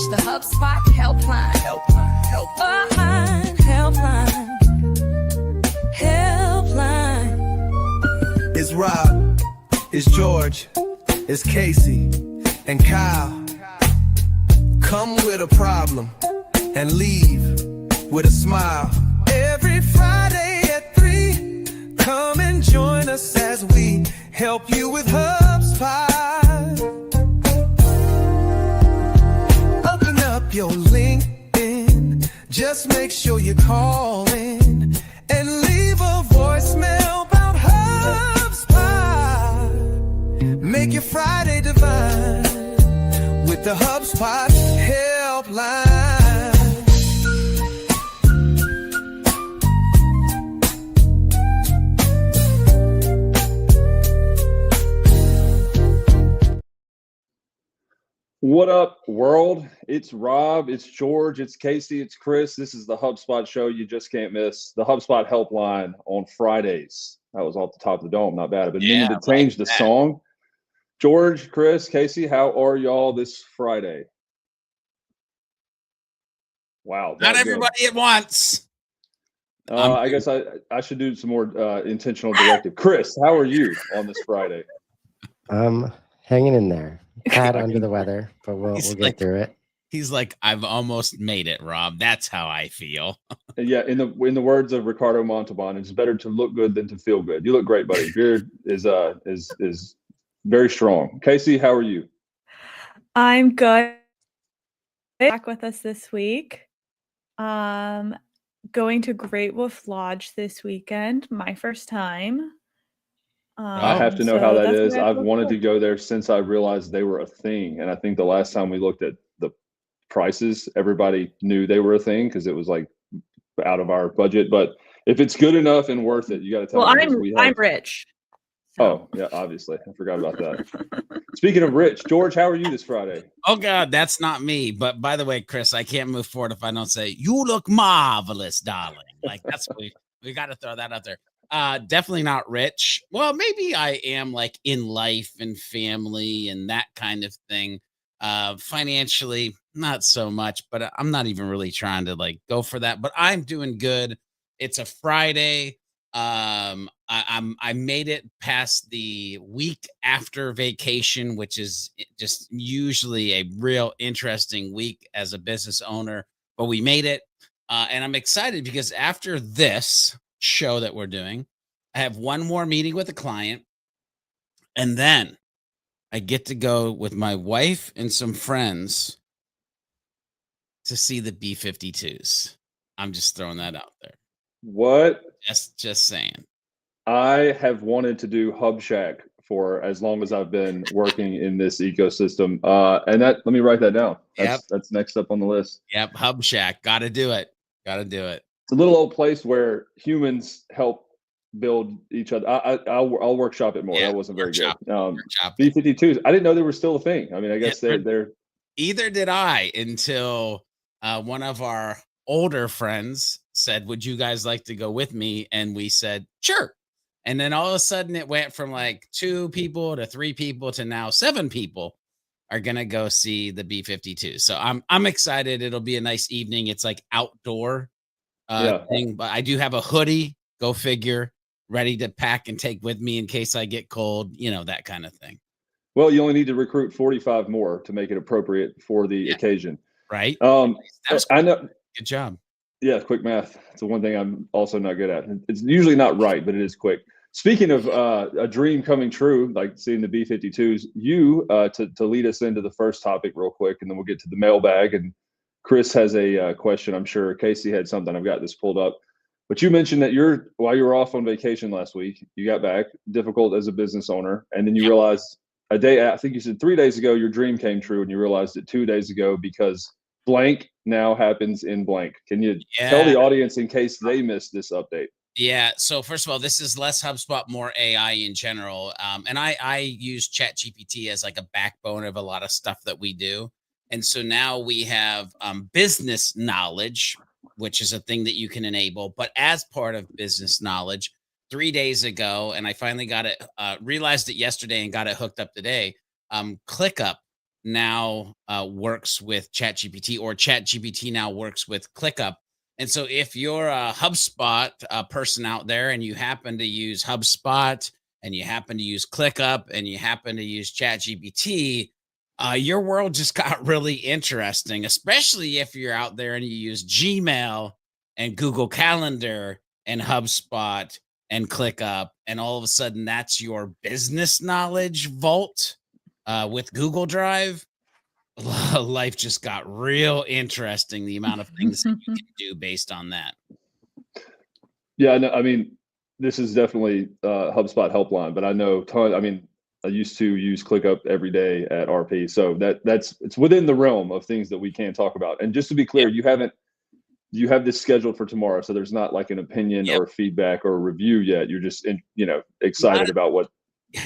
the HubSpot helpline. Helpline. It's Rob, it's George, it's Casey, and Kyle. Come with a problem and leave with a smile. Every Friday at 3, come and join us as we help you with HubSpot. Open up your LinkedIn, just make sure you call in and leave a voicemail about HubSpot. Make your Friday divine with the HubSpot helpline. What up, world? It's Rob, it's George, it's Casey, it's Chris. This is the HubSpot show you just can't miss. The HubSpot helpline on Fridays. That was off the top of the dome, not bad. I've been meaning to change the song. George, Chris, Casey, how are y'all this Friday? Wow. Not everybody at once. I guess I should do some more intentional directive. Chris, how are you on this Friday? Hanging in there. Pat under the weather, but we'll get through it. He's like, I've almost made it, Rob. That's how I feel. Yeah, in the words of Ricardo Montalban, it's better to look good than to feel good. You look great, buddy. Beard is very strong. Casey, how are you? I'm good. Back with us this week. Going to Great Wolf Lodge this weekend. My first time. I have to know how that is. I've wanted to go there since I realized they were a thing. And I think the last time we looked at the prices, everybody knew they were a thing because it was like out of our budget. But if it's good enough and worth it, you got to tell me. Well, I'm rich. So. Oh, yeah, obviously. I forgot about that. Speaking of rich, George, how are you this Friday? Oh, God, that's not me. But by the way, Chris, I can't move forward if I don't say, you look marvelous, darling. Like, that's we got to throw that out there. Definitely not rich. Well, maybe I am like in life and family and that kind of thing. Financially, not so much, but I'm not even really trying to like go for that, but I'm doing good. It's a Friday. I made it past the week after vacation, which is just usually a real interesting week as a business owner, but we made it. And I'm excited because after this show that we're doing, I have one more meeting with a client, and then I get to go with my wife and some friends to see the B-52s. I'm just throwing that out there. What? Just saying. I have wanted to do Hub Shack for as long as I've been working in this ecosystem. And let me write that down. That's next up on the list. Yep. Hub Shack. Got to do it. It's a little old place where humans help build each other. I'll workshop it more. That wasn't very good. B-52s. I didn't know they were still a thing. I mean, I guess they're. Either did I until one of our older friends said, would you guys like to go with me? And we said, sure. And then all of a sudden it went from like 2 people to 3 people to now 7 people are going to go see the B-52. So I'm excited. It'll be a nice evening. It's like outdoor thing, but I do have a hoodie, go figure, ready to pack and take with me in case I get cold, that kind of thing. Well, you only need to recruit 45 more to make it appropriate for the occasion. Right. I know. Good job. Yeah, quick math. It's the one thing I'm also not good at. It's usually not right, but it is quick. Speaking of a dream coming true, like seeing the B-52s, you to lead us into the first topic real quick, and then we'll get to the mailbag. And Chris has a question. I'm sure Casey had something. I've got this pulled up. But you mentioned that while you were off on vacation last week, you got back, difficult as a business owner, and then you realized I think you said 3 days ago, your dream came true, and you realized it 2 days ago because blank now happens in blank. Can you tell the audience in case they missed this update? Yeah. So first of all, this is less HubSpot, more AI in general. And I use ChatGPT as like a backbone of a lot of stuff that we do. And so now we have business knowledge, which is a thing that you can enable. But as part of business knowledge, 3 days ago, and I finally got it, realized it yesterday and got it hooked up today. ClickUp now works with ChatGPT, or ChatGPT now works with ClickUp. And so if you're a HubSpot person out there and you happen to use HubSpot and you happen to use ClickUp and you happen to use ChatGPT, your world just got really interesting, especially if you're out there and you use Gmail and Google Calendar and HubSpot and ClickUp, and all of a sudden that's your business knowledge vault with Google Drive. Life just got real interesting. The amount of things that you can do based on that. Yeah, no, I mean, this is definitely HubSpot helpline, but I know I used to use ClickUp every day at RP, so it's within the realm of things that we can talk about. And just to be clear, you have this scheduled for tomorrow, so there's not like an opinion or feedback or review yet. You're just excited about what.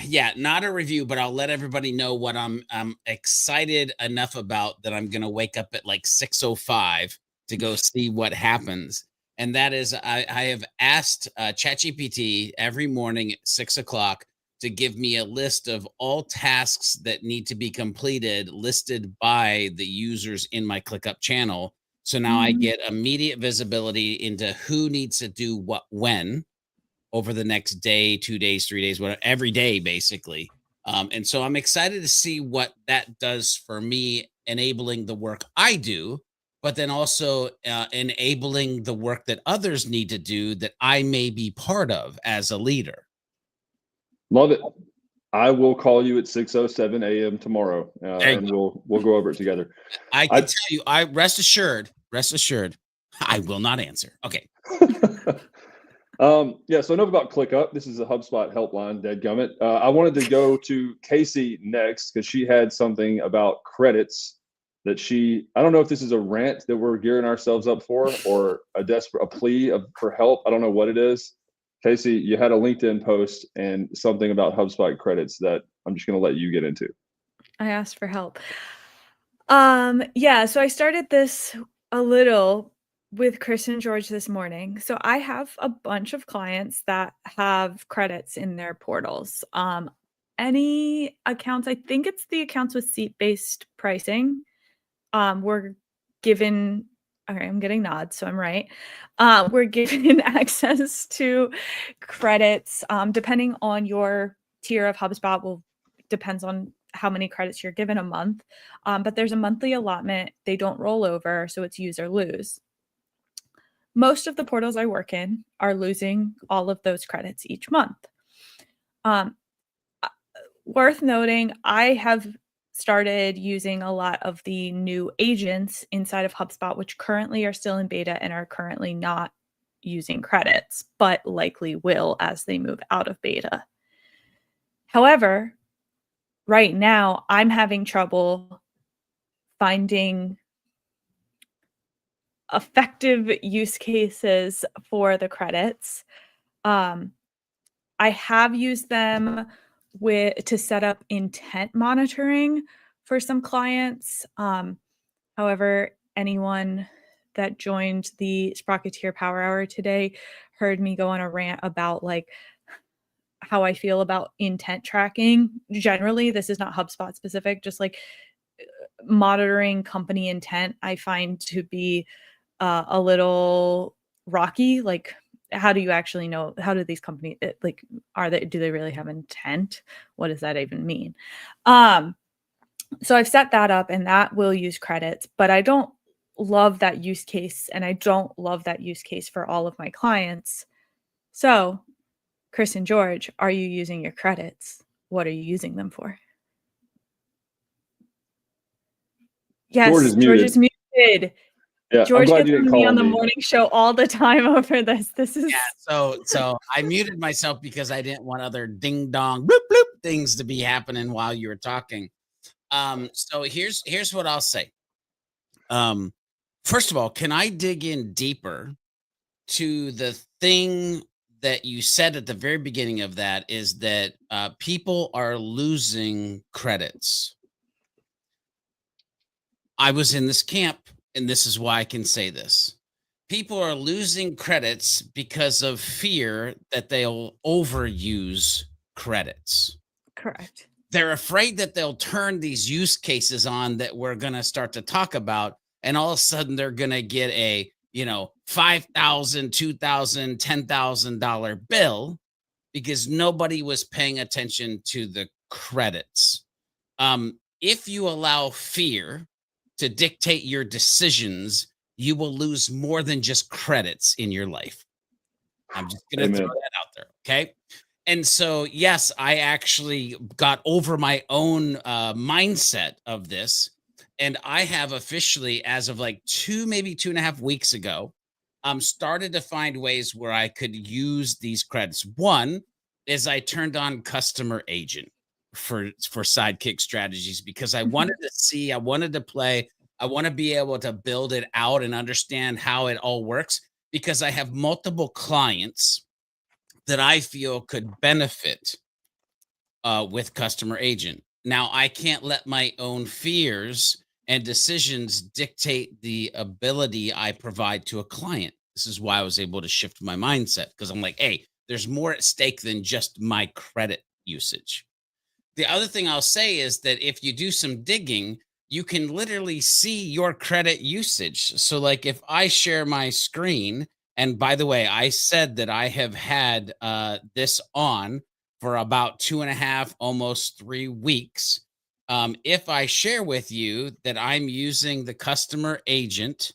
Yeah, not a review, but I'll let everybody know what I'm excited enough about that I'm gonna wake up at like 6:05 to go see what happens. And that is, I have asked ChatGPT every morning at 6:00 to give me a list of all tasks that need to be completed, listed by the users in my ClickUp channel. So now I get immediate visibility into who needs to do what when over the next day, 2 days, 3 days, whatever, every day, basically. And so I'm excited to see what that does for me, enabling the work I do, but then also enabling the work that others need to do that I may be part of as a leader. Love it. I will call you at 6:07 a.m. tomorrow, and we'll go over it together. I can tell you, rest assured, I will not answer. Okay. So enough about ClickUp. This is a HubSpot helpline, dadgummit. I wanted to go to Casey next because she had something about credits that I don't know if this is a rant that we're gearing ourselves up for or a plea for help. I don't know what it is. Casey, you had a LinkedIn post and something about HubSpot credits that I'm just going to let you get into. I asked for help. So I started this a little with Chris and George this morning. So I have a bunch of clients that have credits in their portals. Any accounts, I think it's the accounts with seat-based pricing, we're given, okay, I'm getting nods, so I'm right. We're given access to credits, depending on your tier of HubSpot depends on how many credits you're given a month. But there's a monthly allotment. They don't roll over, so it's use or lose. Most of the portals I work in are losing all of those credits each month. Worth noting, I have started using a lot of the new agents inside of HubSpot, which currently are still in beta and are currently not using credits, but likely will as they move out of beta. However, right now, I'm having trouble finding effective use cases for the credits. I have used them to set up intent monitoring for some clients. However, anyone that joined the Sprocketeer Power Hour today heard me go on a rant about like how I feel about intent tracking. Generally, this is not HubSpot specific, just like monitoring company intent, I find to be a little rocky. Like, how do you actually know? How do these companies do they really have intent? What does that even mean? So I've set that up and that will use credits, but I don't love that use case and I don't love that use case for all of my clients. So Chris and George, are you using your credits? What are you using them for? Yes, George is muted. Yeah, George gets me on the morning show all the time over this. This is so I muted myself because I didn't want other ding dong bloop bloop things to be happening while you were talking. So here's what I'll say. First of all, can I dig in deeper to the thing that you said at the very beginning of that is that people are losing credits. I was in this camp, and this is why I can say this. People are losing credits because of fear that they'll overuse credits. Correct. they're afraid that they'll turn these use cases on that we're going to start to talk about, and all of a sudden they're going to get a, $5,000, $2,000, $10,000 bill because nobody was paying attention to the credits. If you allow fear to dictate your decisions, you will lose more than just credits in your life. I'm just going to throw that out there. Okay. And so, yes, I actually got over my own mindset of this. And I have officially, as of like maybe 2.5 weeks ago, started to find ways where I could use these credits. One is I turned on customer agent for Sidekick strategies because I wanted to see, I wanted to play, I want to be able to build it out and understand how it all works, because I have multiple clients that I feel could benefit with customer agent. Now, I can't let my own fears and decisions dictate the ability I provide to a client. This is why I was able to shift my mindset, because I'm like, hey, there's more at stake than just my credit usage. The other thing I'll say is that if you do some digging, you can literally see your credit usage. So like if I share my screen, and by the way, I said that I have had this on for about 2.5, almost 3 weeks. If I share with you that I'm using the customer agent,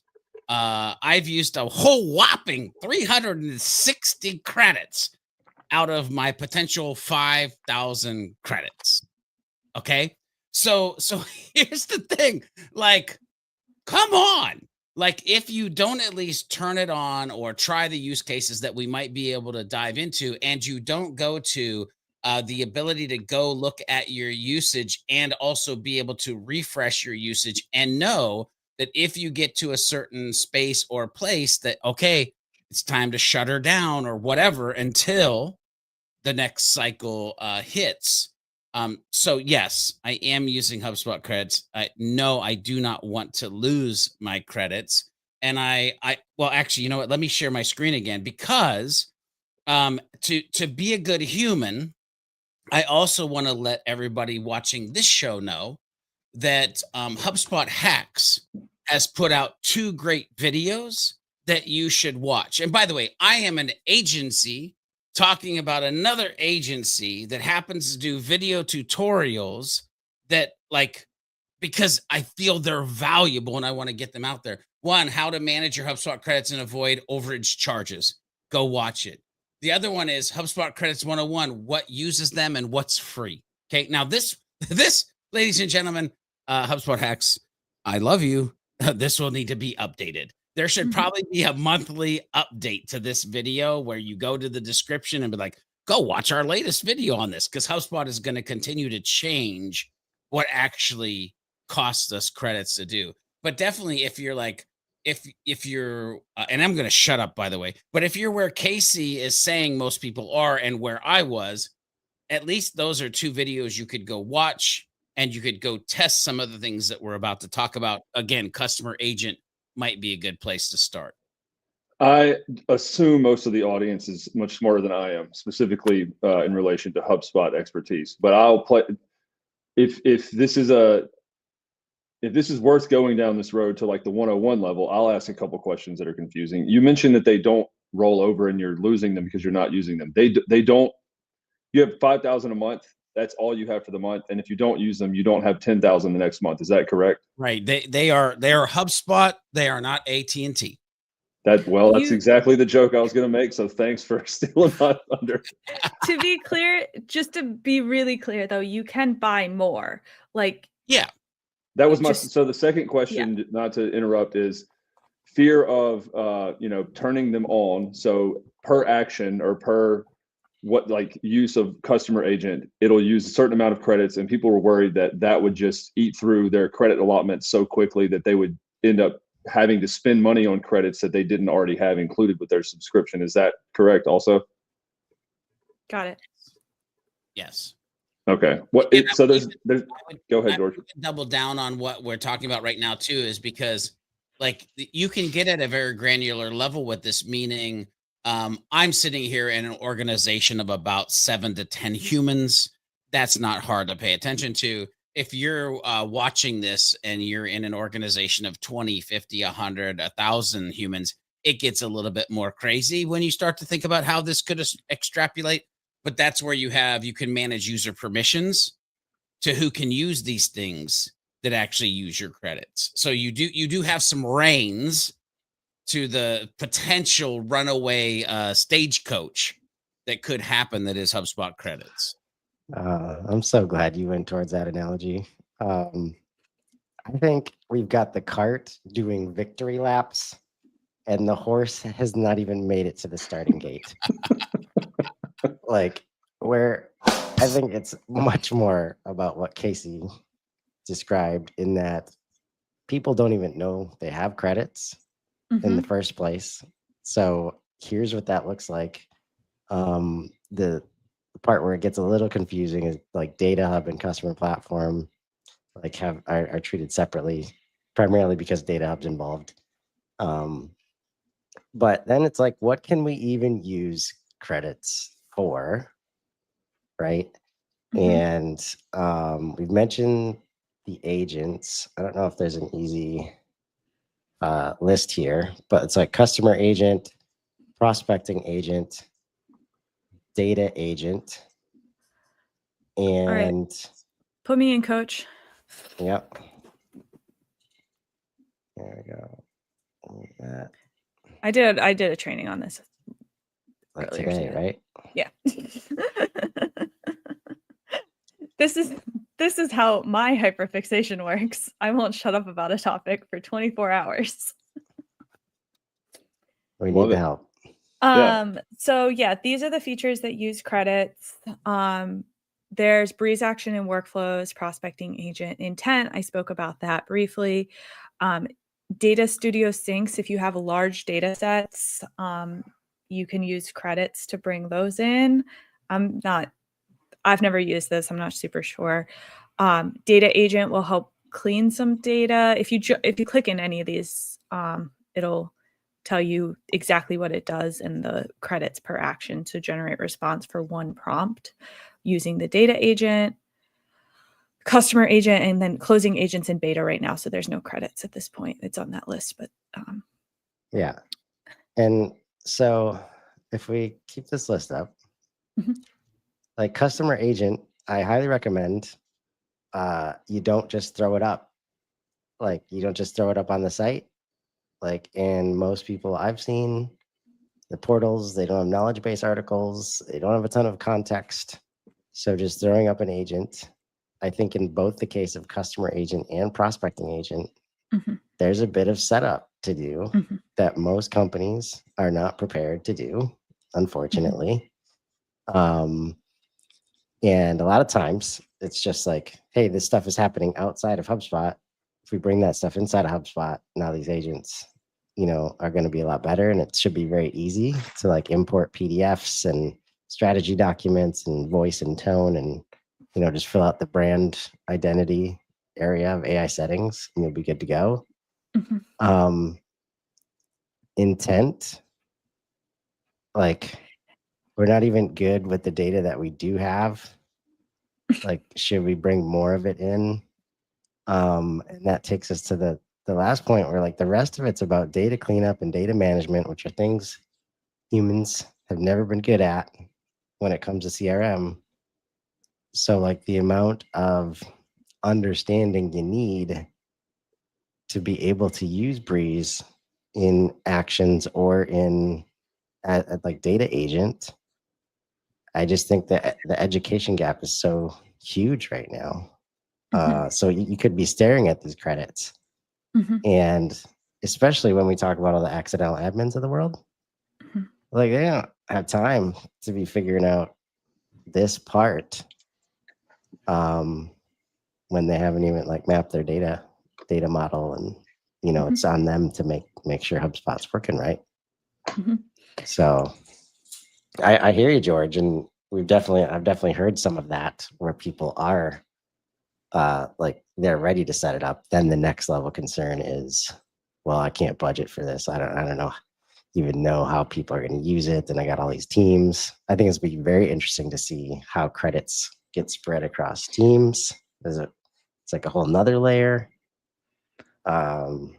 I've used a whole whopping 360 credits out of my potential 5,000 credits. Okay. So here's the thing, like, come on. Like, if you don't at least turn it on or try the use cases that we might be able to dive into, and you don't go to the ability to go look at your usage and also be able to refresh your usage and know that if you get to a certain space or place that, okay, it's time to shut her down or whatever until the next cycle hits. So yes, I am using HubSpot credits. No, I do not want to lose my credits. And well, actually, you know what? Let me share my screen again, because to be a good human, I also want to let everybody watching this show know that HubSpot Hacks has put out 2 great videos that you should watch. And by the way, I am an agency talking about another agency that happens to do video tutorials that, like, because I feel they're valuable and I want to get them out there. One, how to manage your HubSpot credits and avoid overage charges. Go watch it. The other one is HubSpot Credits 101, what uses them and what's free. Okay. Now this, ladies and gentlemen, HubSpot Hacks, I love you. This will need to be updated. There should probably be a monthly update to this video where you go to the description and be like, go watch our latest video on this, because HubSpot is going to continue to change what actually costs us credits to do. But definitely, if you're like, if you're, and I'm going to shut up, by the way, but if you're where Casey is saying most people are and where I was, at least those are 2 videos you could go watch, and you could go test some of the things that we're about to talk about. Again, customer agent might be a good place to start. I assume most of the audience is much smarter than I am, specifically in relation to HubSpot expertise. But I'll play, if this is worth going down this road to like the 101 level, I'll ask a couple questions that are confusing. You mentioned that they don't roll over and you're losing them because you're not using them. They don't. You have 5,000 a month. That's all you have for the month. And if you don't use them, you don't have 10,000 the next month. Is that correct? Right. They are HubSpot. They are not AT&T. That's exactly the joke I was going to make. So thanks for stealing my thunder. To be clear, just to be really clear though, you can buy more. Like, yeah, that was so the second question, not to interrupt, is fear of, turning them on. So per action or per what, like, use of customer agent, it'll use a certain amount of credits, and people were worried that that would just eat through their credit allotment so quickly that they would end up having to spend money on credits that they didn't already have included with their subscription. Is that correct also? Got it. Yes. Okay. So there's go ahead, George. Double down on what we're talking about right now too, is because, like, you can get at a very granular level with this, meaning I'm sitting here in an organization of about 7 to 10 humans. that's not hard to pay attention to. If you're watching this and you're in an organization of 20, 50, 100, 1,000 humans, it gets a little bit more crazy when you start to think about how this could extrapolate. But that's where you can manage user permissions to who can use these things that actually use your credits. So you do have some reins to the potential runaway stagecoach that could happen that is HubSpot credits. I'm so glad you went towards that analogy. I think we've got the cart doing victory laps, and the horse has not even made it to the starting gate. Like, where I think it's much more about what Casey described, in that people don't even know they have credits in the first place. So here's what that looks like. The part where it gets a little confusing is like Data Hub and Customer Platform like are treated separately, primarily because Data Hub's involved. But then it's like, what can we even use credits for, right? And we've mentioned the agents. I don't know if there's an easy list here, but it's like customer agent, prospecting agent, data agent, and put me in, coach. Yep. There we go. Like that. I did a training on this like today, right? Yeah. This is how my hyperfixation works. I won't shut up about a topic for 24 hours. We need the help. So yeah, these are the features that use credits. There's Breeze Action and Workflows, Prospecting Agent, Intent. I spoke about that briefly. Data Studio Syncs, if you have large data sets, you can use credits to bring those in. I've never used this. I'm not super sure. Data Agent will help clean some data. If you click in any of these, it'll tell you exactly what it does and the credits per action to generate response for one prompt using the Data Agent, Customer Agent, and then Closing Agents in beta right now. So there's no credits at this point. It's on that list, but yeah. And so if we keep this list up, like Customer Agent, I highly recommend you don't just throw it up. Like, you don't just throw it up on the site. Like, and most people I've seen, the portals, they don't have knowledge base articles. They don't have a ton of context. So just throwing up an agent, I think in both the case of Customer Agent and Prospecting Agent, there's a bit of setup to do that most companies are not prepared to do, unfortunately. And a lot of times it's just like, hey, this stuff is happening outside of HubSpot. If we bring that stuff inside of HubSpot, now these agents, are going to be a lot better. And it should be very easy to like import PDFs and strategy documents and voice and tone and, just fill out the brand identity area of AI settings and you'll be good to go. Intent, like, we're not even good with the data that we do have. Like, should we bring more of it in? And that takes us to the last point where like the rest of it's about data cleanup and data management, which are things humans have never been good at when it comes to CRM. So like the amount of understanding you need to be able to use Breeze in actions or in at like Data Agent, I just think that the education gap is so huge right now. So you could be staring at these credits. And especially when we talk about all the accidental admins of the world, like they don't have time to be figuring out this part when they haven't even like mapped their data model, and it's on them to make sure HubSpot's working right. So I hear you, George, and I've definitely heard some of that where people are like they're ready to set it up. Then the next level concern is, well, I can't budget for this. I don't even know how people are going to use it. And I got all these teams. I think it's going to be very interesting to see how credits get spread across teams. It's like a whole nother layer. But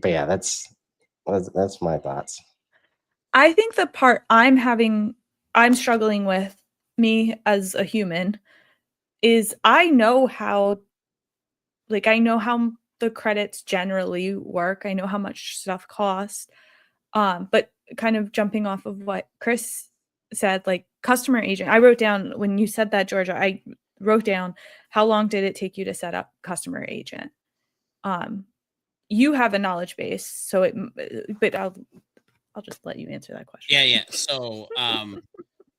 yeah, that's my thoughts. I think the part I'm struggling with, me as a human, is I know how the credits generally work. I know how much stuff costs. But kind of jumping off of what Chris said, like customer agent, I wrote down when you said that, Georgia, I wrote down, how long did it take you to set up customer agent? You have a knowledge base, so but I'll just let you answer that question. Yeah. So,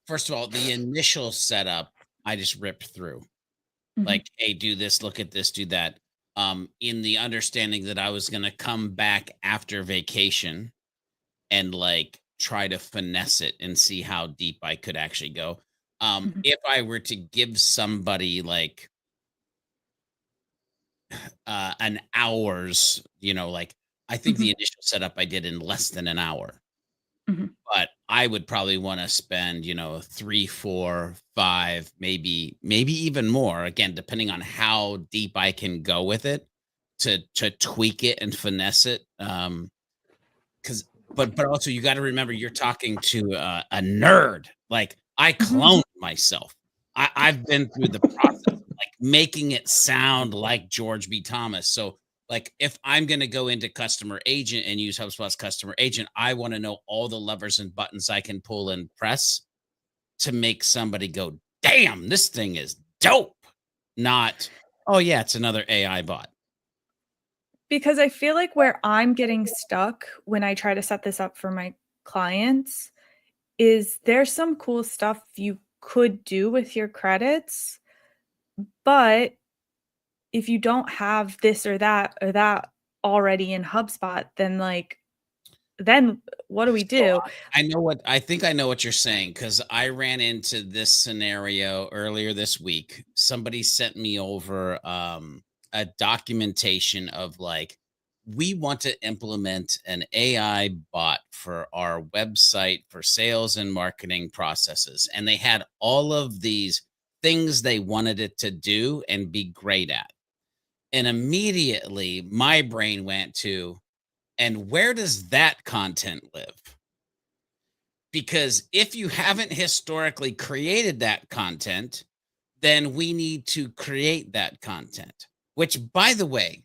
first of all, the initial setup, I just ripped through. Mhm. Like, hey, do this, look at this, do that. In the understanding that I was gonna come back after vacation and like try to finesse it and see how deep I could actually go. Mhm. If I were to give somebody like an hour's, like I think Mhm. the initial setup I did in less than an hour. Mhm. But I would probably want to spend, 3, 4, 5, maybe even more, again, depending on how deep I can go with it to tweak it and finesse it. Because but also you got to remember you're talking to a nerd. Like I Mhm. cloned myself. I've been through the process of like making it sound like George B. Thomas. So like if I'm going to go into customer agent and use HubSpot's customer agent, I want to know all the levers and buttons I can pull and press to make somebody go, damn, this thing is dope. Not, oh yeah, it's another AI bot. Because I feel like where I'm getting stuck when I try to set this up for my clients is there's some cool stuff you could do with your credits, but if you don't have this or that already in HubSpot, then what do we So do? I think I know what you're saying because I ran into this scenario earlier this week. Somebody sent me over a documentation of like, we want to implement an AI bot for our website for sales and marketing processes. And they had all of these things they wanted it to do and be great at. And immediately my brain went to, and where does that content live? Because if you haven't historically created that content, then we need to create that content. Which, by the way,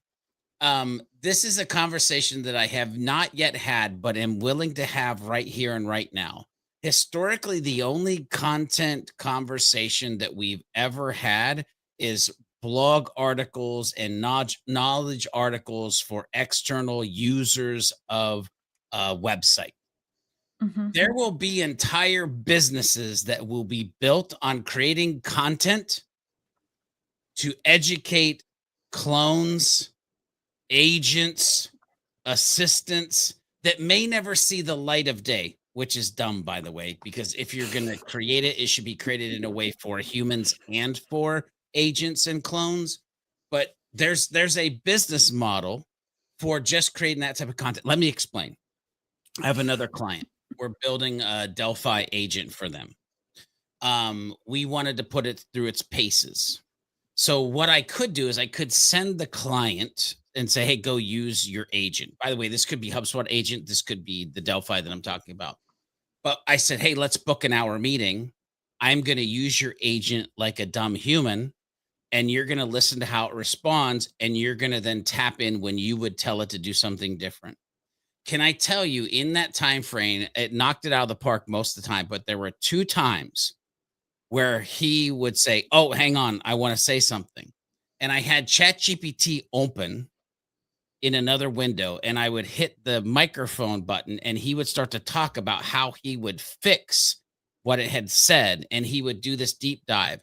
this is a conversation that I have not yet had, but am willing to have right here and right now. Historically, the only content conversation that we've ever had is blog articles and knowledge articles for external users of a website. Mhm. There will be entire businesses that will be built on creating content to educate clones, agents, assistants that may never see the light of day, which is dumb, by the way, because if you're going to create it, it should be created in a way for humans and for agents and clones. But there's a business model for just creating that type of content. Let me explain. I have another client. We're building a Delphi agent for them. We wanted to put it through its paces. So what I could do is I could send the client and say, hey, go use your agent. By the way, this could be HubSpot agent. This could be the Delphi that I'm talking about. But I said, hey, let's book an hour meeting. I'm going to use your agent like a dumb human, and you're going to listen to how it responds. And you're going to then tap in when you would tell it to do something different. Can I tell you, in that time frame, it knocked it out of the park most of the time, but there were 2 times where he would say, "Oh, hang on, I want to say something." And I had ChatGPT open in another window, and I would hit the microphone button, and he would start to talk about how he would fix what it had said, and he would do this deep dive.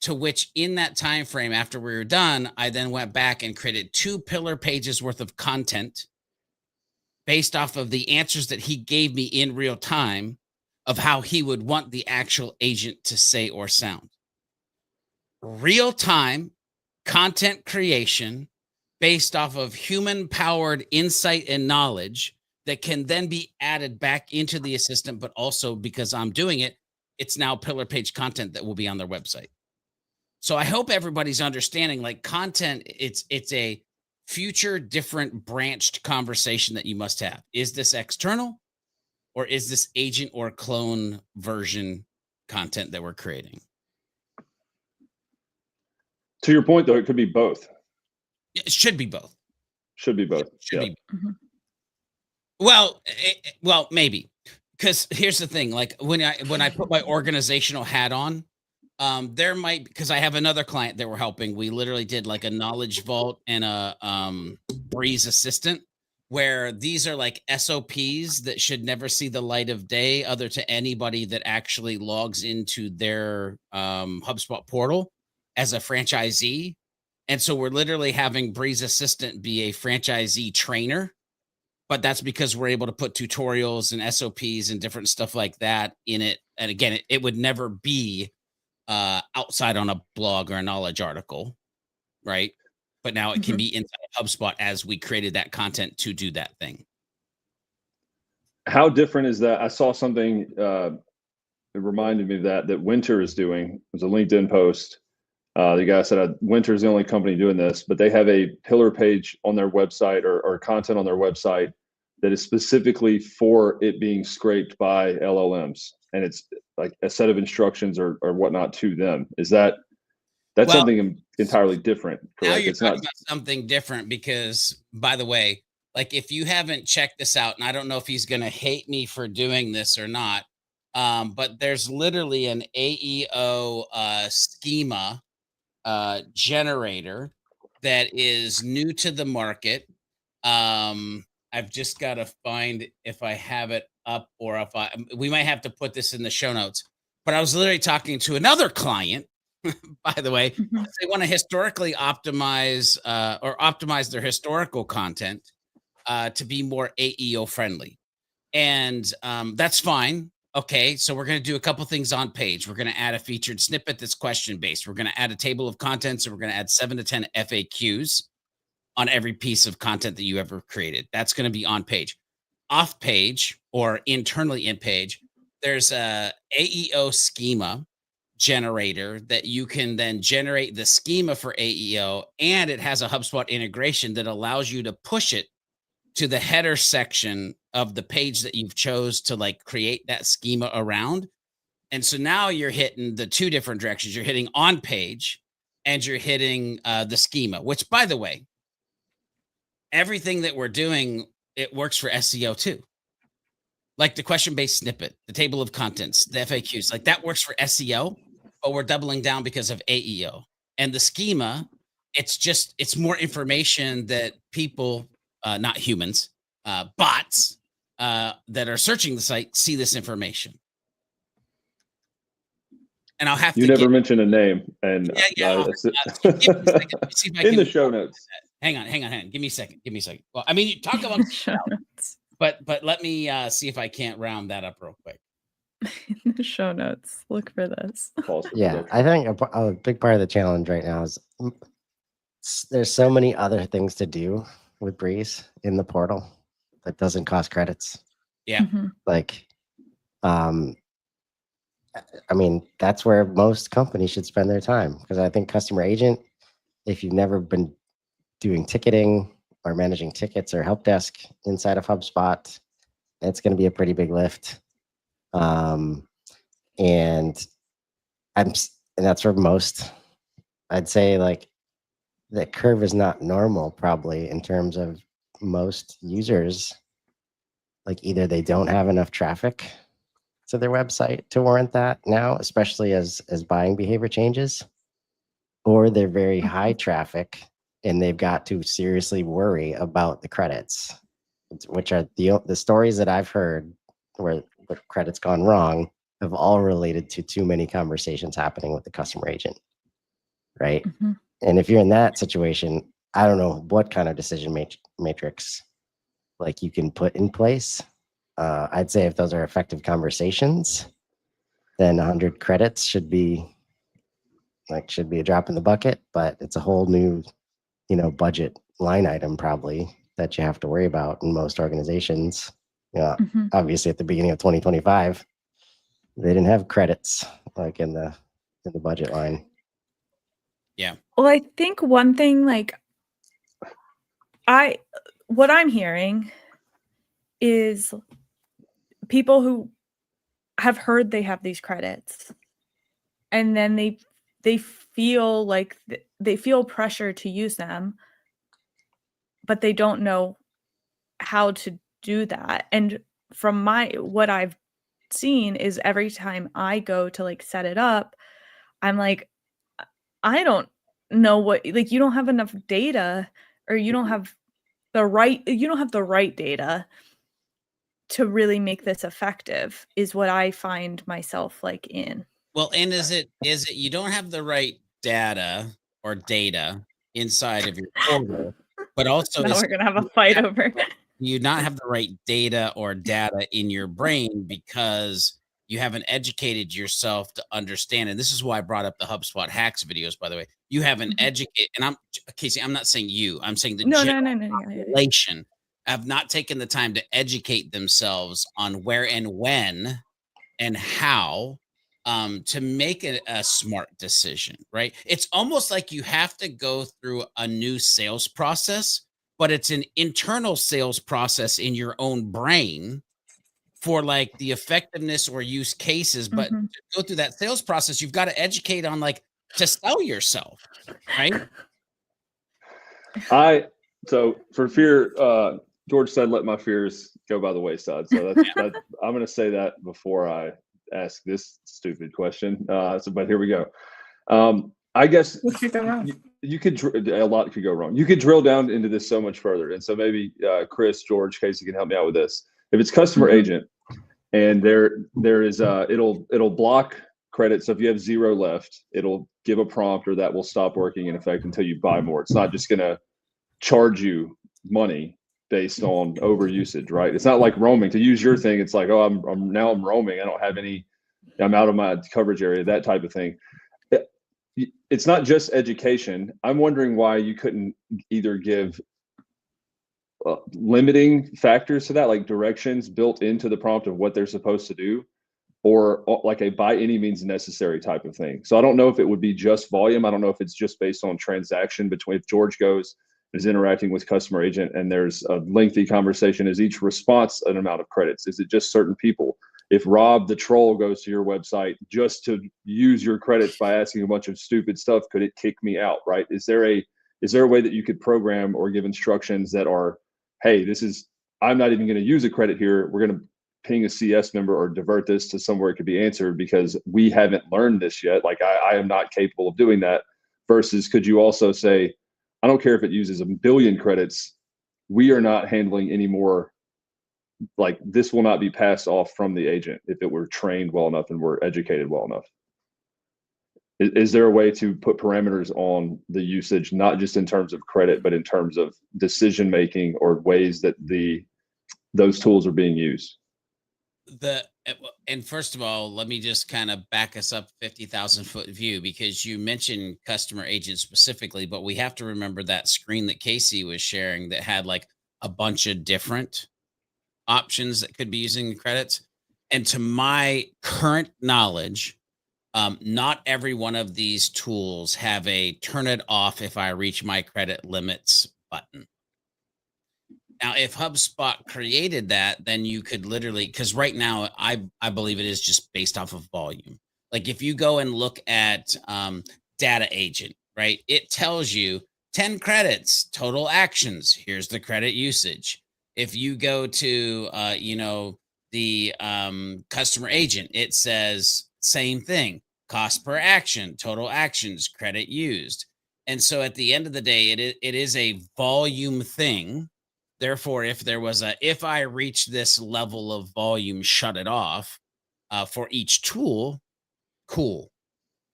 To which, in that time frame, after we were done, I then went back and created 2 pillar pages worth of content based off of the answers that he gave me in real time of how he would want the actual agent to say or sound. Real time content creation based off of human powered insight and knowledge that can then be added back into the assistant, but also because I'm doing it, it's now pillar page content that will be on their website. So I hope everybody's understanding, like, content, it's a future different branched conversation that you must have. Is this external, or is this agent or clone version content that we're creating? To your point, though, it could be both. It should be both. Should be both. Should Yeah. be. Well, well, maybe, because here's the thing: like when I put my organizational hat on, there might, because I have another client that we're helping. We literally did like a knowledge vault and a Breeze assistant, where these are like SOPs that should never see the light of day other to anybody that actually logs into their HubSpot portal as a franchisee. And so we're literally having Breeze Assistant be a franchisee trainer, but that's because we're able to put tutorials and SOPs and different stuff like that in it. And again, it would never be outside on a blog or a knowledge article, right? But now it can be inside of HubSpot as we created that content to do that thing. How different is that? I saw something, it reminded me of that Winter is doing. It was a LinkedIn post. The guy said, Winter is the only company doing this, but they have a pillar page on their website or content on their website that is specifically for it being scraped by LLMs. And it's like a set of instructions or whatnot to them. That's something entirely different. Correct? Now you're talking about something different because, by the way, like if you haven't checked this out, and I don't know if he's going to hate me for doing this or not, but there's literally an AEO schema generator that is new to the market. I've just got to find if I have it up or if we might have to put this in the show notes. But I was literally talking to another client, by the way. They want to historically optimize or optimize their historical content to be more AEO friendly. And that's fine. Okay, so we're going to do a couple things on page. We're going to add a featured snippet that's question based. We're going to add a table of contents, and we're going to add 7 to 10 FAQs on every piece of content that you ever created. That's going to be on page. Off page or internally in page, there's a AEO schema generator that you can then generate the schema for AEO, and it has a HubSpot integration that allows you to push it to the header section of the page that you've chose to like create that schema around. And so now you're hitting the two different directions. You're hitting on page and you're hitting the schema, which, by the way, everything that we're doing, it works for SEO too. Like the question-based snippet, the table of contents, the FAQs, like that works for SEO, but we're doubling down because of AEO. And the schema, it's more information that people, not humans, bots that are searching the site see this information. And I'll have to. You never mentioned a name, and in the show notes. Hang on. Give me a second. Well, I mean, you talk about show notes, but let me see if I can't round that up real quick. In the show notes, look for this. Yeah, I think a big part of the challenge right now is there's so many other things to do with Breeze in the portal that doesn't cost credits. Yeah. Like, I mean, that's where most companies should spend their time, because I think customer agent, if you've never been doing ticketing or managing tickets or help desk inside of HubSpot, it's going to be a pretty big lift. And that's for most. I'd say like the curve is not normal probably in terms of most users. Like either they don't have enough traffic to their website to warrant that now, especially as buying behavior changes, or they're very high traffic and they've got to seriously worry about the credits, which are the stories that I've heard where the credits gone wrong have all related to too many conversations happening with the customer agent, right? And if you're in that situation, I don't know what kind of decision matrix like you can put in place. I'd say if those are effective conversations, then 100 credits should be a drop in the bucket, but it's a whole new, budget line item probably that you have to worry about in most organizations. Obviously at the beginning of 2025, they didn't have credits like in the budget line. Yeah. Well, I think one thing, like, what I'm hearing is people who have heard they have these credits, and then they feel like they feel pressure to use them, but they don't know how to do that. And from what I've seen is every time I go to like set it up, I'm like, I don't know what, like, you don't have enough data, or you don't have the right data to really make this effective, is what I find myself like in. Well, and is it you don't have the right data inside of your portal, but also Now is we're gonna have a fight over. you not have the right data in your brain because you haven't educated yourself to understand. And this is why I brought up the HubSpot hacks videos, by the way. You haven't Mhm. educated, and Casey, I'm not saying you, I'm saying the No, general no, no, no, yeah, yeah, yeah. population have not taken the time to educate themselves on where and when and how to make a smart decision, right? It's almost like you have to go through a new sales process, but it's an internal sales process in your own brain for like the effectiveness or use cases. But Mhm. to go through that sales process, you've got to educate on like to sell yourself, right? So for fear, George said, let my fears go by the wayside. So that I'm going to say that before I ask this stupid question. But here we go. I guess What could go wrong? you could, a lot could go wrong. You could drill down into this so much further. And so maybe Chris, George, Casey can help me out with this. If it's customer Mhm. agent and there is it'll block credit. So if you have 0 left, it'll give a prompt, or that will stop working in effect until you buy more. It's not just going to charge you money based on over usage, right? It's not like roaming. To use your thing, it's like, oh, I'm roaming. I don't have any, I'm out of my coverage area, that type of thing. It's not just education. I'm wondering why you couldn't either give limiting factors to that, like directions built into the prompt of what they're supposed to do, or like a by any means necessary type of thing. So I don't know if it would be just volume. I don't know if it's just based on transaction between, if George goes is interacting with customer agent and there's a lengthy conversation, is each response an amount of credits? Is it just certain people? If Rob the troll goes to your website just to use your credits by asking a bunch of stupid stuff, could it kick me out, right? Is there a way that you could program or give instructions that are, hey, I'm not even going to use a credit here. We're going to ping a CS member or divert this to somewhere it could be answered because we haven't learned this yet. Like I am not capable of doing that. Versus, could you also say, I don't care if it uses 1 billion credits, we are not handling any more, like this will not be passed off from the agent if it were trained well enough and were educated well enough. Is there a way to put parameters on the usage, not just in terms of credit, but in terms of decision making or ways that those tools are being used? And first of all, let me just kind of back us up 50,000-foot view, because you mentioned customer agent specifically, but we have to remember that screen that Casey was sharing that had like a bunch of different options that could be using the credits. And to my current knowledge, not every one of these tools have a turn it off if I reach my credit limits button. Now, if HubSpot created that, then you could literally, because right now I believe it is just based off of volume. Like if you go and look at data agent, right? It tells you 10 credits, total actions. Here's the credit usage. If you go to, the customer agent, it says same thing, cost per action, total actions, credit used. And so at the end of the day, it is a volume thing. Therefore, if I reach this level of volume, shut it off for each tool, cool.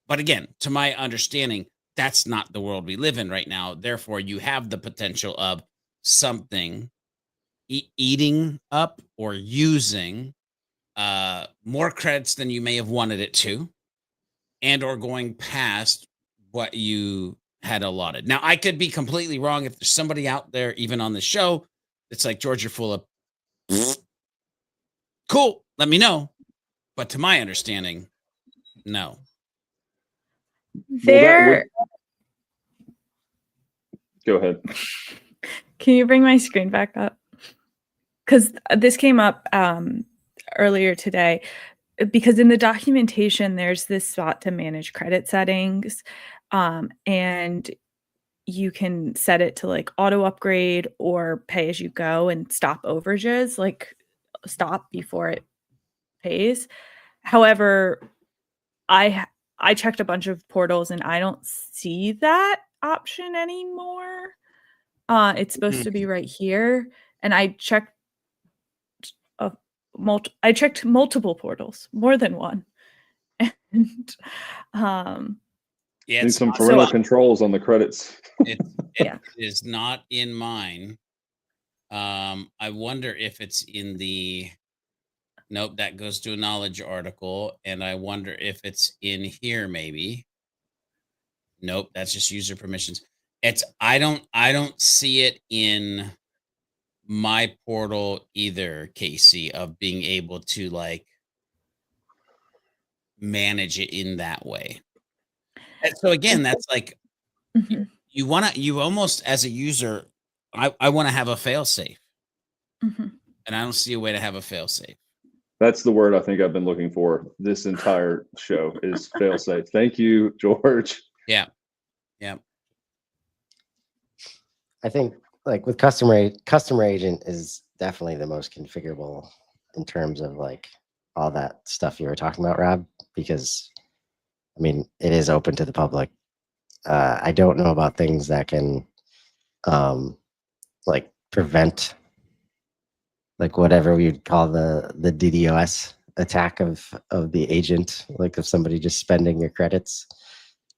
But again, to my understanding, that's not the world we live in right now. Therefore, you have the potential of something eating up or using more credits than you may have wanted it to, and or going past what you had allotted. Now, I could be completely wrong. If there's somebody out there, even on the show, it's like, George, you're full of cool, let me know. But to my understanding, no. There, Go ahead. Can you bring my screen back up? Because this came up earlier today. Because in the documentation, there's this spot to manage credit settings, and you can set it to like auto upgrade or pay as you go and stop overages, like stop before it pays. However, I checked a bunch of portals and I don't see that option anymore. It's supposed to be right here, and I checked I checked multiple portals, more than one, and Yeah, Need it's some not, parental controls on the credits. it is not in mine. I wonder if it's in the. Nope, that goes to a knowledge article, and I wonder if it's in here maybe. Nope, that's just user permissions. It's I don't see it in my portal either, Casey, of being able to like manage it in that way. And so again, that's like Mhm, you almost as a user, I want to have a fail safe, mhm. and I don't see a way to have a fail safe. That's the word I think I've been looking for this entire show is fail safe. Thank you, George. Yeah. I think like with customer agent is definitely the most configurable in terms of like all that stuff you were talking about, Rob, because I mean, it is open to the public. I don't know about things that can like prevent like whatever we'd call the DDoS attack of the agent, like of somebody just spending your credits.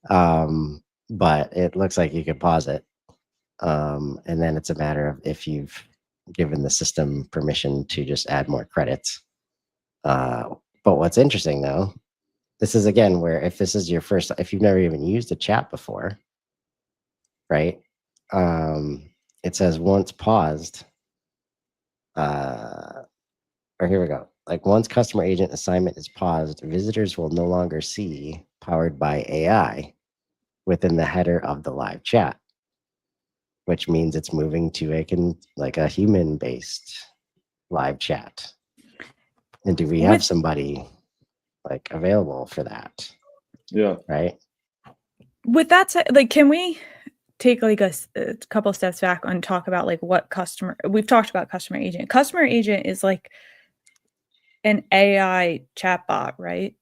But it looks like you can pause it. And then it's a matter of if you've given the system permission to just add more credits. But what's interesting though, this is again where if this is your first, if you've never even used a chat before, right? It says once paused, or here we go. Like once customer agent assignment is paused, visitors will no longer see powered by AI within the header of the live chat, which means it's moving to a human-based live chat. And do we have somebody like available for that? Yeah. Right. With that said, like, can we take like a couple steps back and talk about like what we've talked about customer agent. Customer agent is like an AI chatbot, right?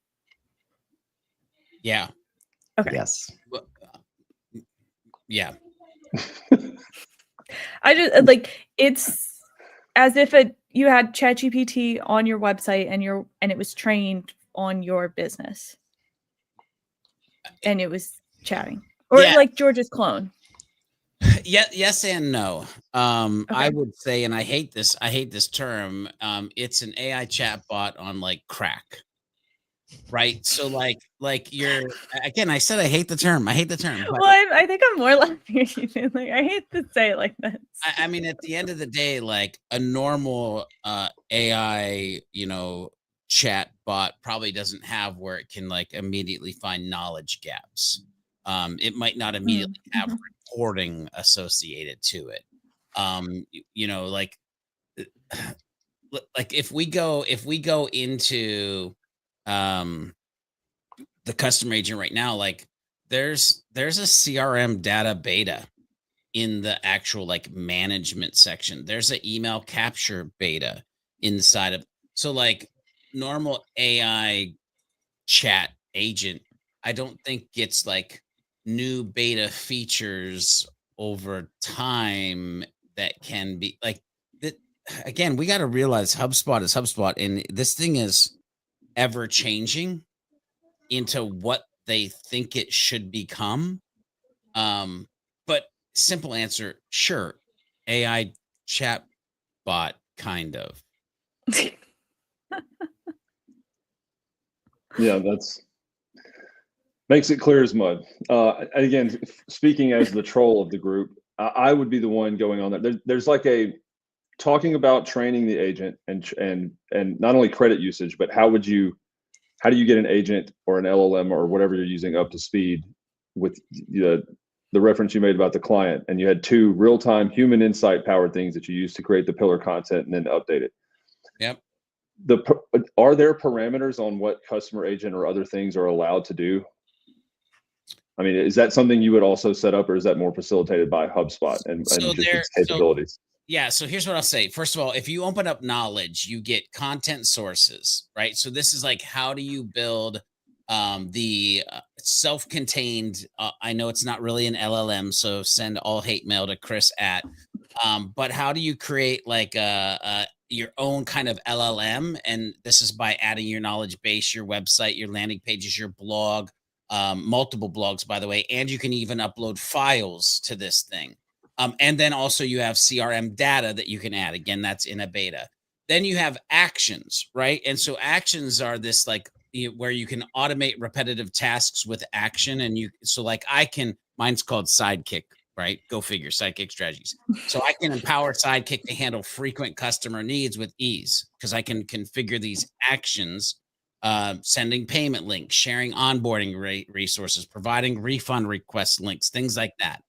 Yeah. Okay. Yes. Yeah. I just like it's as if you had ChatGPT on your website and it was trained on your business and it was chatting, or Yeah. like George's clone. Yeah, yes and no. I Okay. would say, and I hate this term. It's an AI chatbot on like crack. Right. So like you're again, I said I hate the term. But Well, I think I'm more laughing at you. Like I hate to say it like this. I mean, at the end of the day, like a normal AI, chat bot probably doesn't have where it can like immediately find knowledge gaps. It might not immediately have reporting associated to it. Like if we go into the customer agent right now, like there's a CRM data beta in the actual like management section. There's an email capture beta inside of, so like normal AI chat agent, I don't think gets like new beta features over time that can be like that. Again, we got to realize HubSpot is HubSpot, and this thing is ever changing into what they think it should become. But simple answer, sure. AI chat bot, kind of. Yeah, that's makes it clear as mud. Again, speaking as the troll of the group, I would be the one going on there. There's like a talking about training the agent and not only credit usage, but how do you get an agent or an LLM or whatever you're using up to speed with the reference you made about the client, and you had 2 real-time human insight powered things that you use to create the pillar content and then update it. Yep. Are there parameters on what customer agent or other things are allowed to do? I mean, is that something you would also set up, or is that more facilitated by HubSpot and just its capabilities? Yeah. So here's what I'll say. First of all, if you open up Knowledge, you get content sources, right? So this is like, how do you build the self-contained, I know it's not really an LLM, so send all hate mail to Chris at, but how do you create like your own kind of LLM? And this is by adding your knowledge base, your website, your landing pages, your blog, multiple blogs, by the way, and you can even upload files to this thing. And then also you have CRM data that you can add. Again, that's in a beta. Then you have actions, right? And so actions are this like where you can automate repetitive tasks with action. And so like mine's called Sidekick, right? Go figure, Sidekick strategies. So I can empower Sidekick to handle frequent customer needs with ease because I can configure these actions, sending payment links, sharing onboarding resources, providing refund request links, things like that.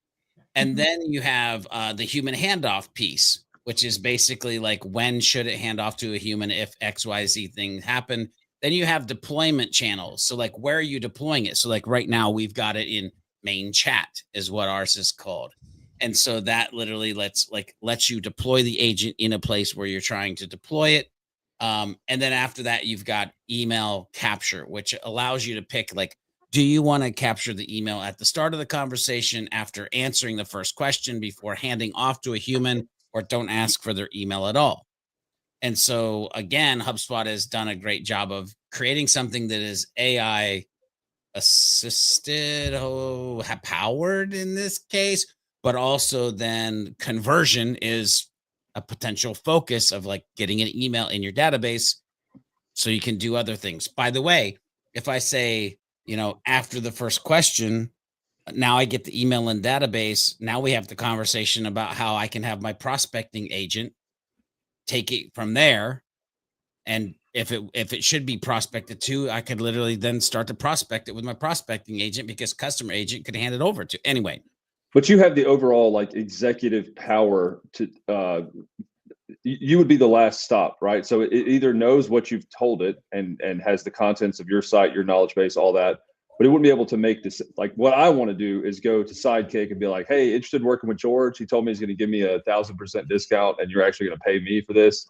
And then you have the human handoff piece, which is basically like, when should it hand off to a human if XYZ thing happened? Then you have deployment channels. So like, where are you deploying it? So like right now we've got it in main chat is what ours is called. And so that literally lets you deploy the agent in a place where you're trying to deploy it. And then after that, you've got email capture, which allows you to pick like, do you want to capture the email at the start of the conversation after answering the first question before handing off to a human, or don't ask for their email at all? And so again, HubSpot has done a great job of creating something that is AI assisted, powered in this case, but also then conversion is a potential focus of like getting an email in your database so you can do other things. By the way, if I say, after the first question, now I get the email in database. Now we have the conversation about how I can have my prospecting agent take it from there. And if it should be prospected to, I could literally then start to prospect it with my prospecting agent because customer agent could hand it over to anyway. But you have the overall like executive power to, you would be the last stop, right? So it either knows what you've told it and has the contents of your site, your knowledge base, all that, but it wouldn't be able to make this. Like, what I want to do is go to Sidekick and be like, hey, interested in working with George. He told me he's going to give me 1,000% discount and you're actually going to pay me for this.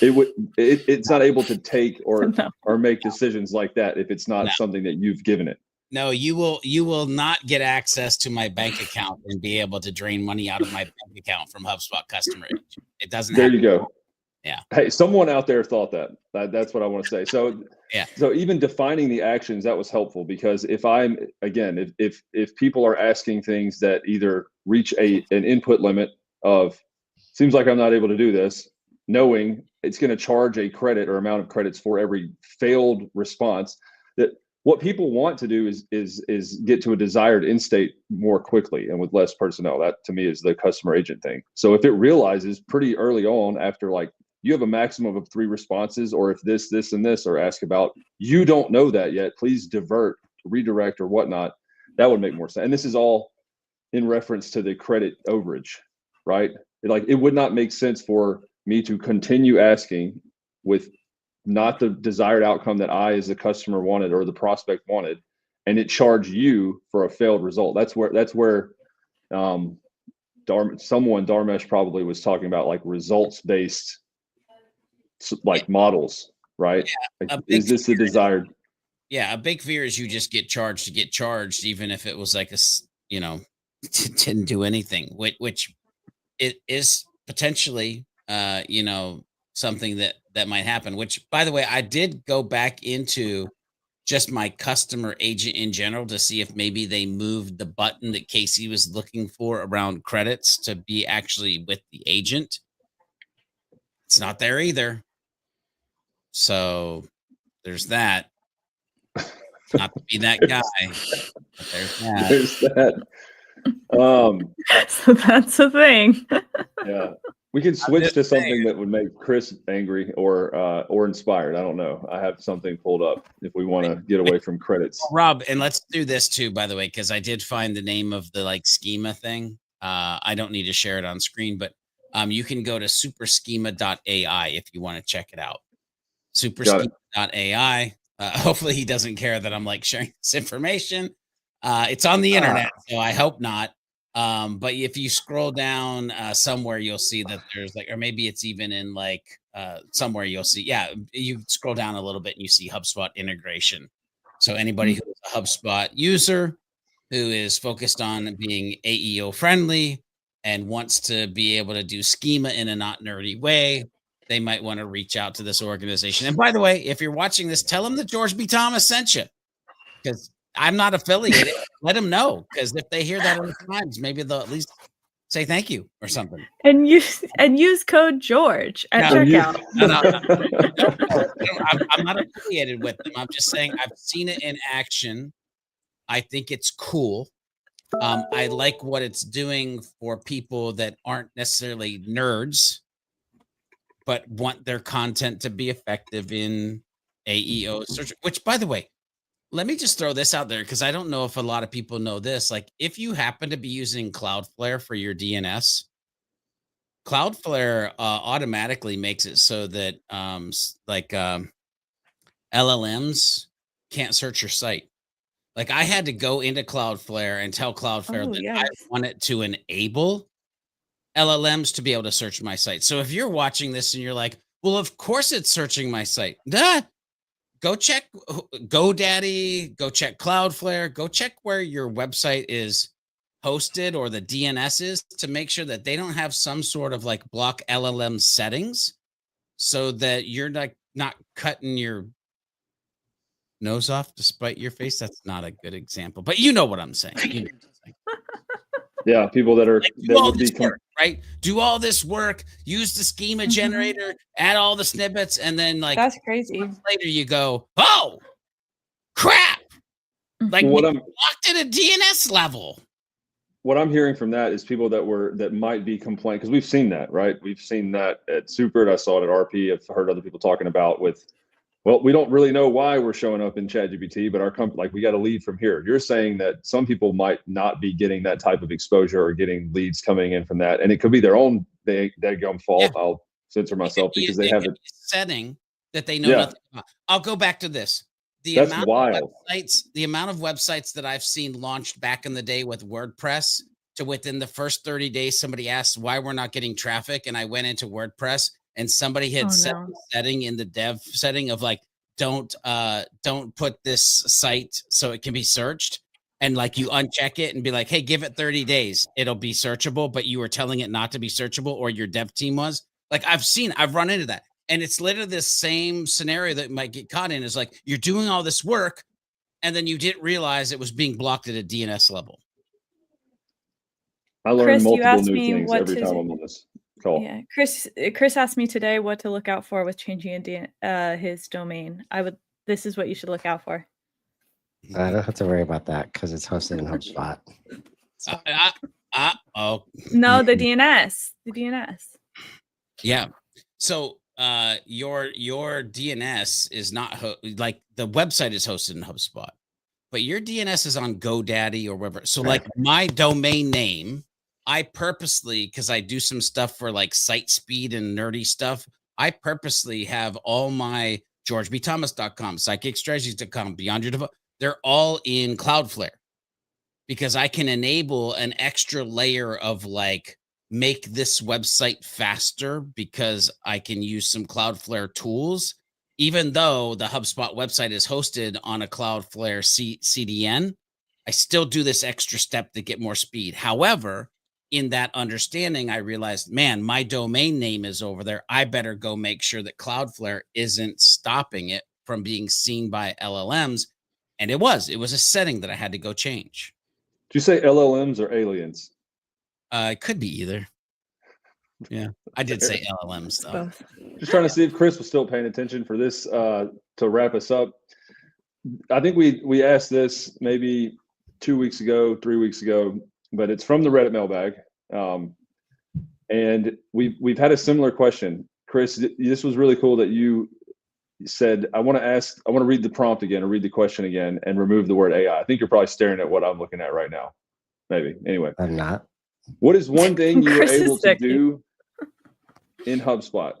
It's not able to take or make decisions like that if it's not something that you've given it. No, you will not get access to my bank account and be able to drain money out of my bank account from HubSpot customer agent. It doesn't. There you go. Yeah. Hey, someone out there thought that. That's what I want to say. So yeah. So even defining the actions, that was helpful, because if people are asking things that either reach an input limit of, seems like I'm not able to do this, knowing it's going to charge a credit or amount of credits for every failed response, that what people want to do is get to a desired end state more quickly and with less personnel. That to me is the customer agent thing. So if it realizes pretty early on, after like you have a maximum of 3 responses, or if this, and this are asked about, you don't know that yet, please divert, redirect, or whatnot, that would make more sense. And this is all in reference to the credit overage, right? It would not make sense for me to continue asking with not the desired outcome that I as the customer wanted or the prospect wanted, and it charged you for a failed result. That's where Dharmesh probably was talking about, like results-based models, right? Yeah, like, is this the desired? Yeah, a big fear is you just get charged to get charged, even if it was like didn't do anything, which it is potentially something that might happen. Which, by the way, I did go back into just my customer agent in general to see if maybe they moved the button that Casey was looking for around credits to be actually with the agent. It's not there either. So there's that. Not to be that guy. But there's that. There's that. So that's the thing. Yeah. We can switch just to something that would make Chris angry or inspired. I don't know. I have something pulled up if we want to get away from credits. Rob, and let's do this too, by the way, because I did find the name of the like schema thing. I don't need to share it on screen, but you can go to superschema.ai if you want to check it out. Superschema.ai. Hopefully he doesn't care that I'm like sharing this information. It's on the internet, so I hope not. But if you scroll down somewhere, you'll see that there's like, or maybe it's even in like somewhere you'll see, you scroll down a little bit and you see HubSpot integration. So anybody who's a HubSpot user who is focused on being AEO friendly and wants to be able to do schema in a not nerdy way, they might want to reach out to this organization. And by the way, if you're watching this, tell them that George B. Thomas sent you, because I'm not affiliated. Let them know, because if they hear that enough times, maybe they'll at least say thank you or something. And use code George at checkout. I'm not affiliated with them. I'm just saying I've seen it in action. I think it's cool. I like what it's doing for people that aren't necessarily nerds, but want their content to be effective in AEO search. Which, by the way, let me just throw this out there, because I don't know if a lot of people know this. Like, if you happen to be using Cloudflare for your DNS, Cloudflare automatically makes it so that LLMs can't search your site. Like, I had to go into Cloudflare and tell Cloudflare that I want it to enable LLMs to be able to search my site. So if you're watching this and you're like, well, of course it's searching my site. Go check GoDaddy, go check Cloudflare, go check where your website is hosted or the DNS is, to make sure that they don't have some sort of like block LLM settings, so that you're like not cutting your nose off to spite your face. That's not a good example, but you know what I'm saying. You know what I'm saying. Yeah, people that are Like, do all this work, right? Do all this work, use the schema generator, add all the snippets, and then like That's crazy. later you go, oh crap! Like, what I'm locked at a DNS level. What I'm hearing from that is people that might be complaining, because we've seen that, right? We've seen that at Supert. I saw it at RP. I've heard other people talking about with, well, we don't really know why we're showing up in ChatGPT, but our company, like, we got to lead from here. You're saying that some people might not be getting that type of exposure or getting leads coming in from that, and it could be their own dadgum fault. Yeah. I'll censor myself because they have a setting that they know nothing about. I'll go back to this. That's wild. The amount of websites that I've seen launched back in the day with WordPress, to within the first 30 days, somebody asked why we're not getting traffic, and I went into WordPress, and somebody had set the setting in the dev setting of like, don't put this site so it can be searched. And like, you uncheck it and be like, hey, give it 30 days. It'll be searchable, but you were telling it not to be searchable, or your dev team was. Like, I've run into that. And it's literally this same scenario that might get caught in, is like, you're doing all this work and then you didn't realize it was being blocked at a DNS level. I learn multiple new things every time I'm on this call. Yeah, Chris asked me today what to look out for with changing his domain. This is what you should look out for. I don't have to worry about that because it's hosted in HubSpot. No, the DNS. The DNS. Yeah. So your DNS is not like, the website is hosted in HubSpot, but your DNS is on GoDaddy or wherever. So like, my domain name, I purposely, because I do some stuff for like site speed and nerdy stuff, I purposely have all my georgebthomas.com, psychicstrategies.com, Beyond Your Device, they're all in Cloudflare, because I can enable an extra layer of like, make this website faster, because I can use some Cloudflare tools, even though the HubSpot website is hosted on a Cloudflare CDN. I still do this extra step to get more speed. However, in that understanding, I realized, man, my domain name is over there. I better go make sure that Cloudflare isn't stopping it from being seen by LLMs. And it was a setting that I had to go change. Did you say LLMs or aliens? It could be either. Yeah, I did say LLMs though. Both. Just trying to see if Chris was still paying attention for this to wrap us up. I think we asked this maybe 2 weeks ago, 3 weeks ago, but it's from the Reddit mailbag. And we've had a similar question. Chris, this was really cool that you said, I want to read the prompt again or read the question again and remove the word AI. I think you're probably staring at what I'm looking at right now. Maybe. Anyway. I'm not. What is one thing you were Chris is able to sticky. do in HubSpot?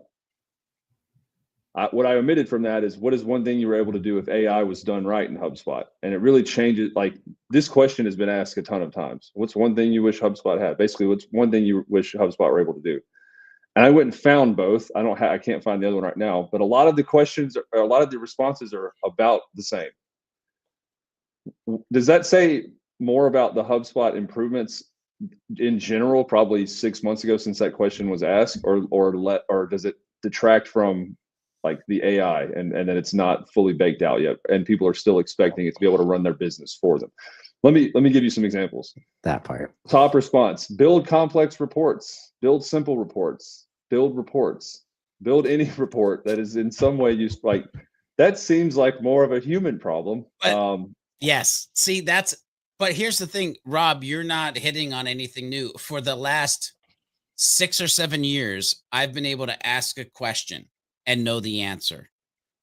What I omitted from that is, what is one thing you were able to do if AI was done right in HubSpot? And it really changes. Like, this question has been asked a ton of times. What's one thing you wish HubSpot had? Basically, what's one thing you wish HubSpot were able to do? And I went and found both. I can't find the other one right now, but a lot of the questions or a lot of the responses are about the same. Does that say more about the HubSpot improvements in general, probably 6 months ago since that question was asked, or does it detract from like the AI and that it's not fully baked out yet and people are still expecting it to be able to run their business for them? Let me give you some examples. That part. Top response: build complex reports, build simple reports, build reports, build any report that is in some way used. Like, that seems like more of a human problem. But, yes. See, but here's the thing, Rob, you're not hitting on anything new. For the last 6 or 7 years, I've been able to ask a question and know the answer.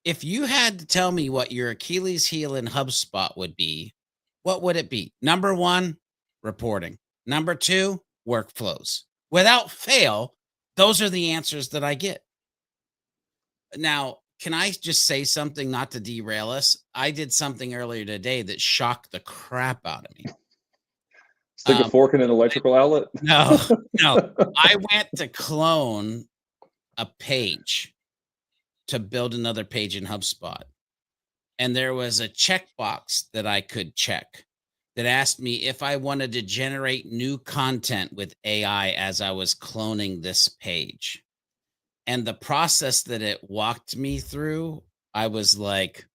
If you had to tell me what your Achilles heel in HubSpot would be, what would it be? Number 1, reporting. Number 2, workflows. Without fail, those are the answers that I get. Now, can I just say something, not to derail us? I did something earlier today that shocked the crap out of me. Stick a fork in an electrical outlet? No. I went to clone a page to build another page in HubSpot. And there was a checkbox that I could check that asked me if I wanted to generate new content with AI as I was cloning this page. And the process that it walked me through, I was like,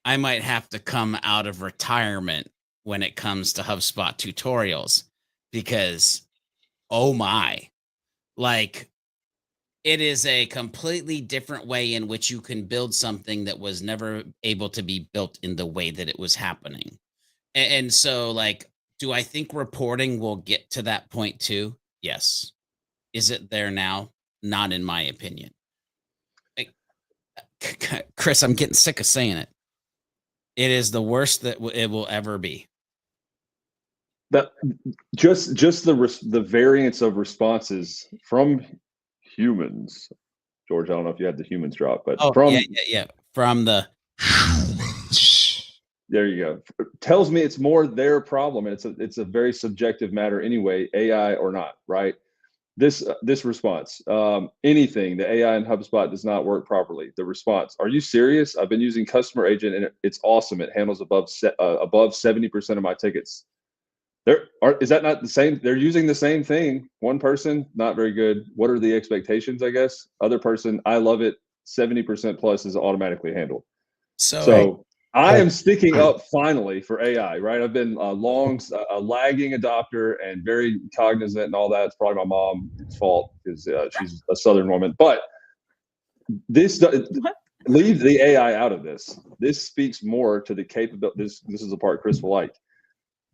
I might have to come out of retirement when it comes to HubSpot tutorials, because, oh my, like, it is a completely different way in which you can build something that was never able to be built in the way that it was happening. And so, like, do I think reporting will get to that point too? Yes. Is it there now? Not in my opinion. Like, Chris, I'm getting sick of saying it. It is the worst that it will ever be. That just the variance of responses from humans. George, I don't know if you had the humans drop, but from the humans. There you go. Tells me it's more their problem, and it's a very subjective matter anyway, AI or not, right? This response, anything, the AI in HubSpot does not work properly. The response: are you serious? I've been using Customer Agent and it's awesome. It handles above 70% of my tickets. Is that not the same? They're using the same thing. One person, not very good. What are the expectations, I guess? Other person, I love it. 70% plus is automatically handled. So I am sticking up finally for AI, right? I've been a lagging adopter and very cognizant and all that. It's probably my mom's fault because she's a Southern woman. But leave the AI out of this. This speaks more to the capability. This is the part Chris will like.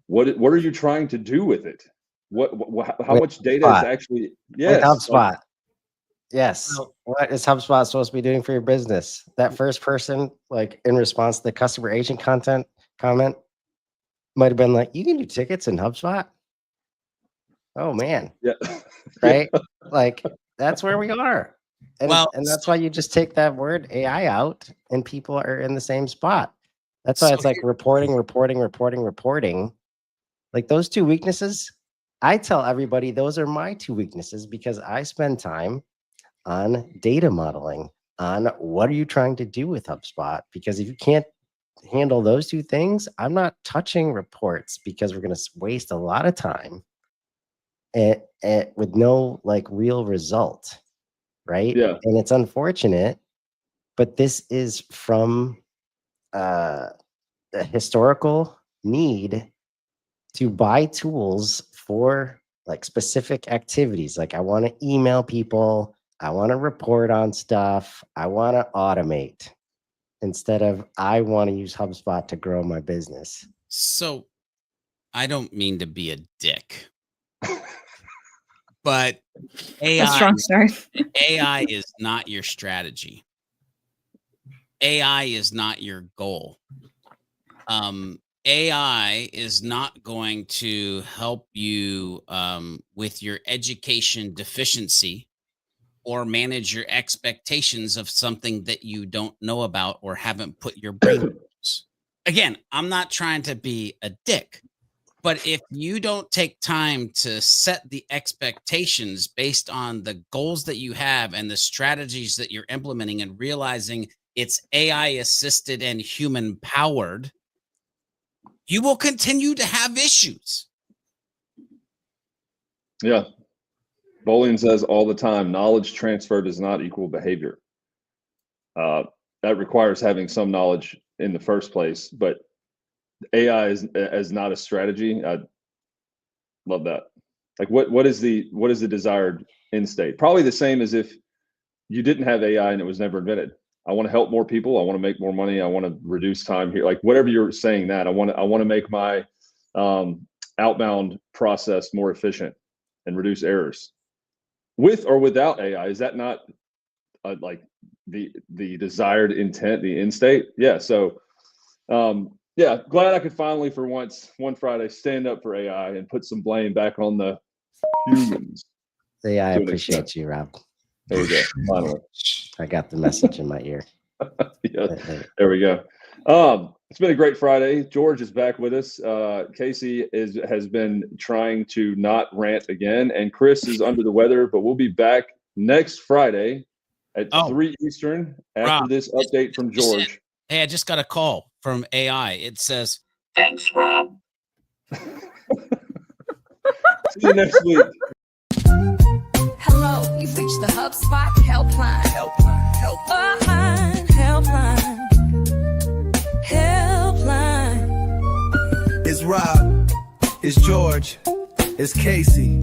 What are you trying to do with it? How much data is actually? Yes, HubSpot. Yes. What is HubSpot supposed to be doing for your business? That first person, like in response to the customer agent comment, might have been like, "You can do tickets in HubSpot." Oh man. Yeah. Right. Like, that's where we are. And that's why you just take that word AI out and people are in the same spot. That's why it's like reporting. Like, those two weaknesses, I tell everybody those are my two weaknesses because I spend time on data modeling, on what are you trying to do with HubSpot? Because if you can't handle those two things, I'm not touching reports because we're going to waste a lot of time with no like real result, right? Yeah. And it's unfortunate, but this is from the historical need to buy tools for like specific activities. Like, I want to email people, I want to report on stuff, I want to automate, instead of I want to use HubSpot to grow my business. So I don't mean to be a dick, but A AI, strong start. AI is not your strategy. AI is not your goal. AI is not going to help you with your education deficiency or manage your expectations of something that you don't know about or haven't put your brain towards. Again, I'm not trying to be a dick, but if you don't take time to set the expectations based on the goals that you have and the strategies that you're implementing and realizing it's AI assisted and human powered, you will continue to have issues. Yeah. Bolian says all the time, knowledge transfer does not equal behavior. That requires having some knowledge in the first place, but AI is not a strategy. I love that. Like what is the desired end state? Probably the same as if you didn't have AI and it was never invented. I want to help more people. I want to make more money. I want to reduce time here. Like whatever you're saying that I want to make my outbound process more efficient and reduce errors. With or without AI, is that not like the desired intent, the end state? Yeah. So yeah, glad I could finally for once one Friday stand up for AI and put some blame back on the humans. Yeah, I appreciate you, Rob. There we go. Finally. I got the message in my ear. Yeah, there we go. It's been a great Friday. George is back with us. Casey has been trying to not rant again, and Chris is under the weather, but we'll be back next Friday at 3 Eastern after Rob, this update from George. Hey, I just got a call from AI. It says, Thanks, Rob. See you next week. Hello, you've reached the HubSpot helpline. Helpline. It's Rob, it's George, it's Casey,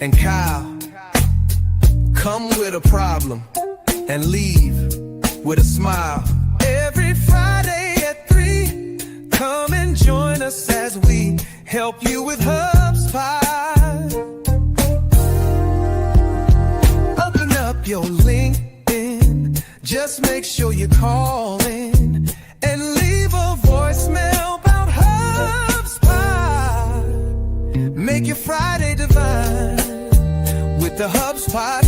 and Kyle. Come with a problem and leave with a smile. Every Friday at 3, come and join us as we help you with HubSpot. Open up your LinkedIn, just make sure you call in and leave a voicemail about HubSpot. Make your Friday divine with the HubSpot